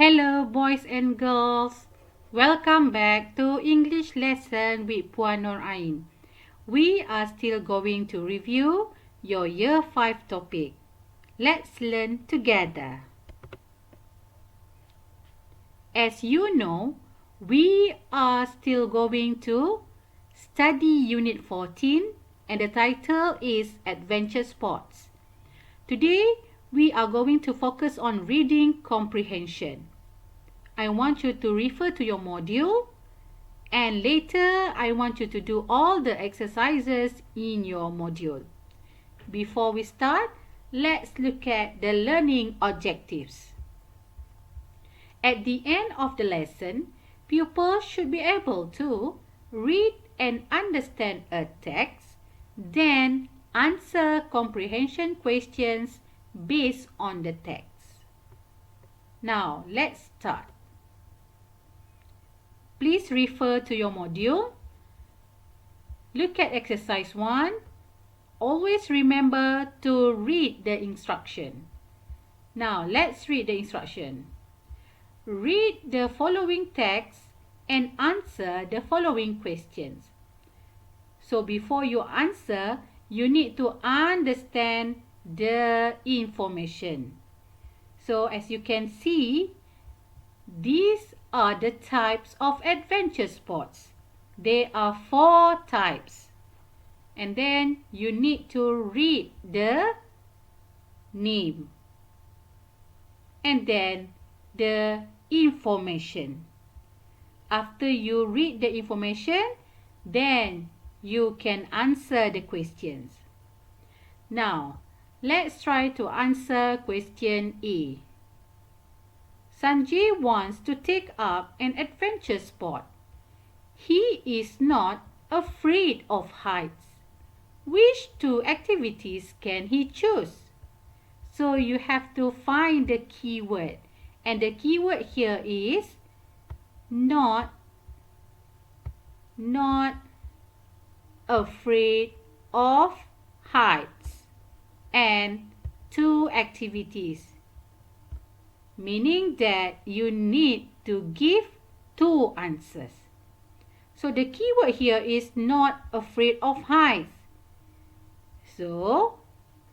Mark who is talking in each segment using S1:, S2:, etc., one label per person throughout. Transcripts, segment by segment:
S1: Hello boys and girls. Welcome back to English lesson with Puan Nur Ain. We are still going to review your year 5 topic. Let's learn together. As you know, we are still going to study unit 14 and the title is Adventure Sports. Today we are going to focus on reading comprehension. I want you to refer to your module and later I want you to do all the exercises in your module. Before we start, let's look at the learning objectives. At the end of the lesson, pupils should be able to read and understand a text, then answer comprehension questions based on the text. Now, let's start. Please refer to your module. Look at exercise 1. Always remember to read the instruction. Now, let's read the instruction. Read the following text and answer the following questions. So, before you answer, you need to understand the information. So, as you can see, these are the types of adventure sports. There are 4 types. And then you need to read the name. And then the information. After you read the information, then you can answer the questions. Now, let's try to answer question A. Sanjay wants to take up an adventure sport. He is not afraid of heights. Which 2 activities can he choose? So you have to find the keyword. And the keyword here is not afraid of heights and 2 activities. Meaning that you need to give 2 answers. So the keyword here is not afraid of heights. So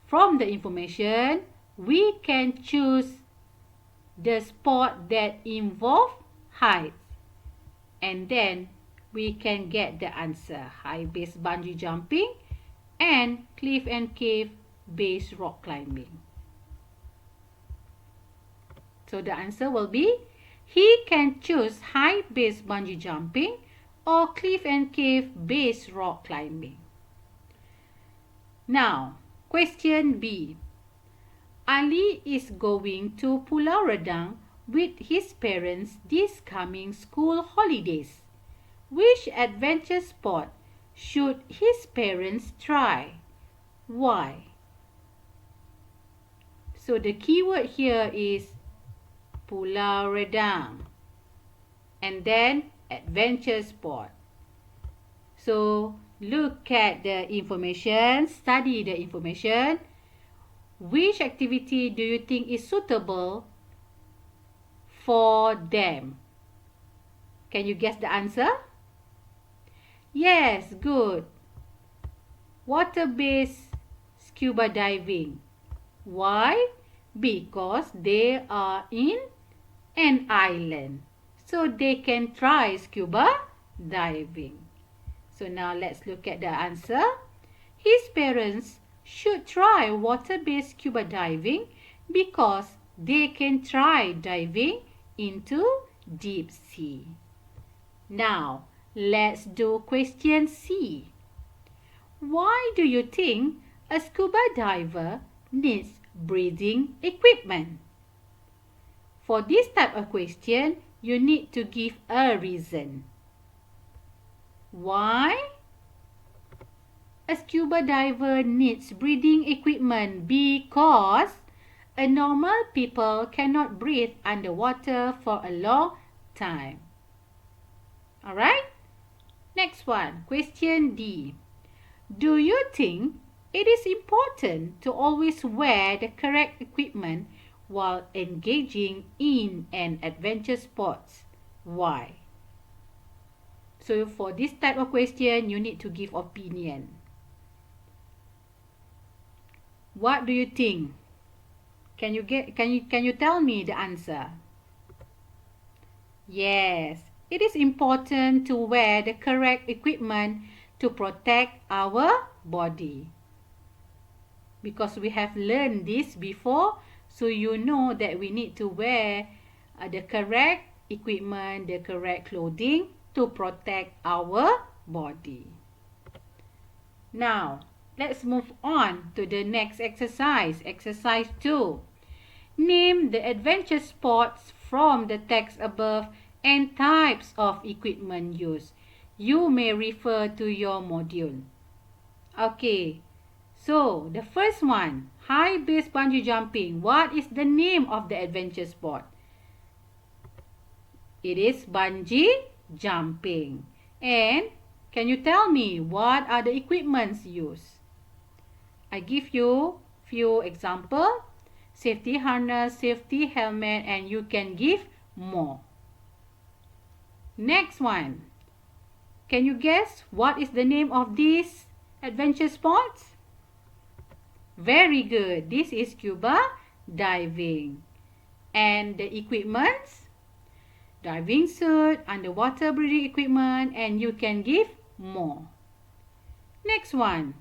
S1: from the information, we can choose the sport that involve heights. And then we can get the answer. High base bungee jumping and cliff and cave base rock climbing. So the answer will be, he can choose high base bungee jumping or cliff and cave base rock climbing. Now, question B. Ali is going to Pulau Redang with his parents this coming school holidays. Which adventure sport should his parents try? Why? So the keyword here is Pulau Redang and then adventure sport. So look at the information, study the information. Which activity do you think is suitable for them? Can you guess the answer? Yes, good. Water-based scuba diving. Why? Because they are in an island. So they can try scuba diving. So now let's look at the answer. His parents should try water-based scuba diving because they can try diving into deep sea. Now, let's do question C. Why do you think a scuba diver needs breathing equipment? For this type of question, you need to give a reason. Why? A scuba diver needs breathing equipment because a normal people cannot breathe underwater for a long time. Alright? Next one, question D. Do you think it is important to always wear the correct equipment while engaging in an adventure sports. Why? So for this type of question, you need to give opinion. What do you think? Can you tell me the answer? Yes, it is important to wear the correct equipment to protect our body. Because we have learned this before, so you know that we need to wear the correct equipment, the correct clothing to protect our body. Now, let's move on to the next exercise. Exercise 2. Name the adventure sports from the text above and types of equipment used. You may refer to your module. Okay, so the first one, high base bungee jumping. What is the name of the adventure sport? It is bungee jumping. And can you tell me what are the equipments used? I give you few examples. Safety harness, safety helmet, and you can give more. Next one. Can you guess what is the name of this adventure sports? Very good. This is scuba diving. And the equipments? Diving suit, underwater breathing equipment, and you can give more. Next one.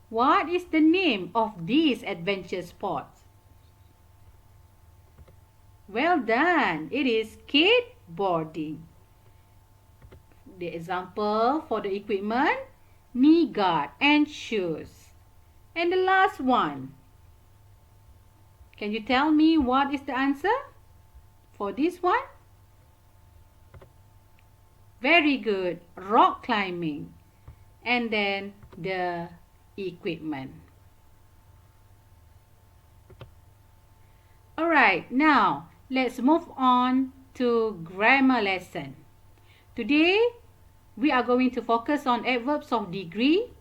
S1: What is the name of this adventure sport? Well done. It is skateboarding. The example for the equipment, knee guard and shoes. And the last one. Can you tell me what is the answer for this one? Very good. Rock climbing. And then the equipment. Alright, now let's move on to grammar lesson. Today, we are going to focus on adverbs of degree.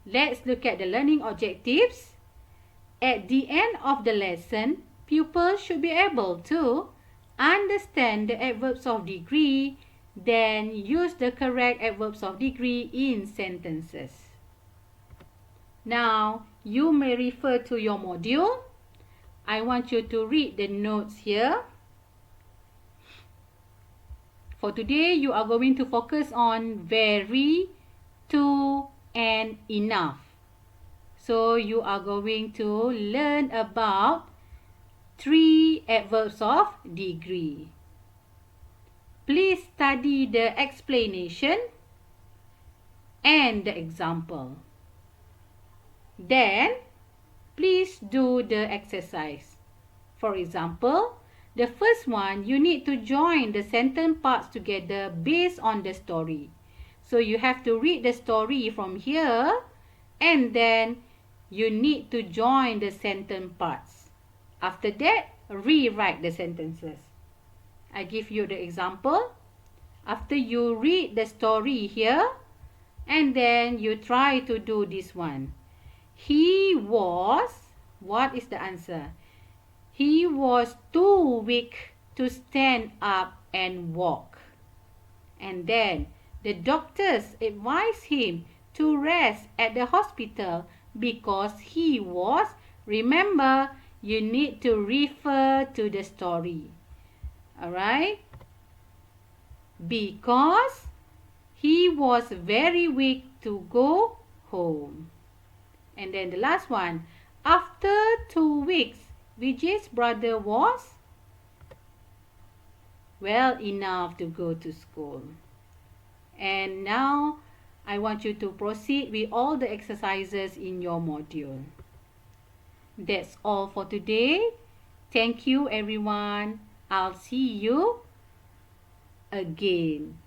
S1: Let's look at the learning objectives. At the end of the lesson, pupils should be able to understand the adverbs of degree, then use the correct adverbs of degree in sentences. Now, you may refer to your module. I want you to read the notes here. For today, you are going to focus on very, to, and enough. So, you are going to learn about 3 adverbs of degree. Please study the explanation and the example. Then, please do the exercise. For example, the first one, you need to join the sentence parts together based on the story. So you have to read the story from here and then you need to join the sentence parts. After that, rewrite the sentences. I give you the example. After you read the story here and then you try to do this one. He was, what is the answer? He was too weak to stand up and walk. And then the doctors advised him to rest at the hospital because he was, remember, you need to refer to the story. Alright? Because he was very weak to go home. And then the last one. After 2 weeks, Vijay's brother was well enough to go to school. And now, I want you to proceed with all the exercises in your module. That's all for today. Thank you, everyone. I'll see you again.